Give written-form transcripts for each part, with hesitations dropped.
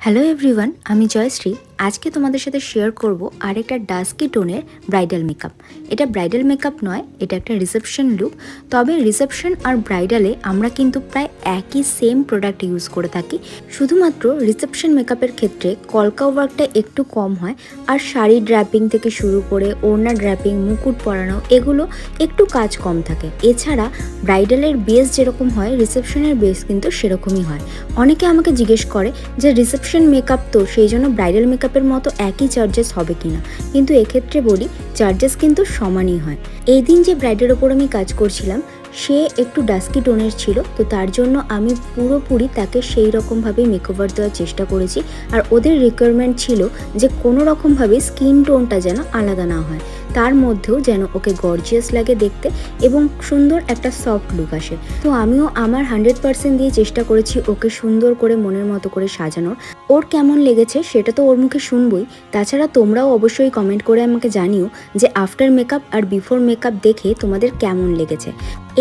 Hello everyone, আমি জয়শ্রী। আজকে তোমাদের সাথে শেয়ার করব আরেকটা ডাস্কি টোনের ব্রাইডাল মেকআপ। এটা ব্রাইডাল মেকআপ নয়, এটা একটা রিসেপশন লুক। তবে রিসেপশন আর ব্রাইডালে আমরা কিন্তু প্রায় একই সেম প্রোডাক্ট ইউজ করে থাকি। শুধুমাত্র রিসেপশন মেকআপের ক্ষেত্রে কলকা ওয়ার্কটা একটু কম হয়, আর শাড়ি ড্র্যাপিং থেকে শুরু করে ওড়না ড্র্যাপিং, মুকুট পরানো, এগুলো একটু কাজ কম থাকে। এছাড়া ব্রাইডালের বেস যেরকম হয়, রিসেপশনের বেস কিন্তু সেরকমই হয়। অনেকে আমাকে জিজ্ঞেস করে যে রিসেপশন মেকআপ তো, সেই জন্য ব্রাইডাল মেকআপের মতো একই চার্জেস হবে কিনা। কিন্তু এক্ষেত্রে বলি, চার্জেস কিন্তু সমানই হয়। এই দিন যে ব্রাইডের ওপর আমি কাজ করছিলাম, সে একটু ডাস্কি টোনের ছিল, তো তার জন্য আমি পুরোপুরি তাকে সেই রকমভাবেই মেকওভার দেওয়ার চেষ্টা করেছি। আর ওদের রিকোয়ারমেন্ট ছিল যে কোনো রকমভাবে স্কিন টোনটা যেন আলাদা না হয়, তার মধ্যেও যেন ওকে গর্জিয়াস লাগে দেখতে এবং সুন্দর একটা সফট লুক আসে। তো আমিও আমার 100% দিয়ে চেষ্টা করেছি ওকে সুন্দর করে মনের মতো করে সাজানোর। ওর কেমন লেগেছে সেটা তো ওর মুখে শুনবই, তাছাড়া তোমরাও অবশ্যই কমেন্ট করে আমাকে জানিও যে আফটার মেকআপ আর বিফোর মেকআপ দেখে তোমাদের কেমন লেগেছে।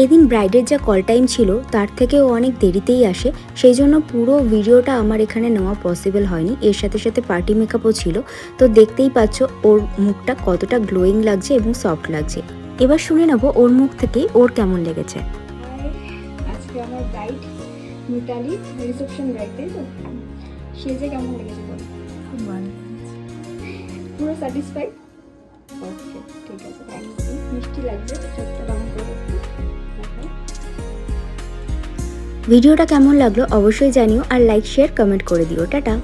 এদিন ব্রাইডের যা কল টাইম ছিল তার থেকে ও অনেক দেরিতেই আসে, সেই জন্য পুরো ভিডিওটা আমার এখানে নেওয়া পসিবল হয়নি। এর সাথে সাথে পার্টি মেকআপও ছিল, তো দেখতেই পাচ্ছ ওর মুখটা কতটা গ্লোয়িং লাগছে এবং সফট লাগছে। এবার শুনে নেবো ওর মুখ থেকেই ওর কেমন লেগেছে। আজকে আমার ব্রাইড মিতালি, রিসেপশন ব্রাইড, তাই তো? সেজে কেমন লেগেছে বলো? খুব ভালো। পুরো স্যাটিসফাইড? ওকে, ঠিক আছে, থ্যাংক ইউ। মিষ্টি লাগবে, ছোট্ট রঙ করে একটু দেখাই। ভিডিওটা কেমন লাগলো অবশ্যই জানিও, আর লাইক, শেয়ার, কমেন্ট করে দিও। টাটা।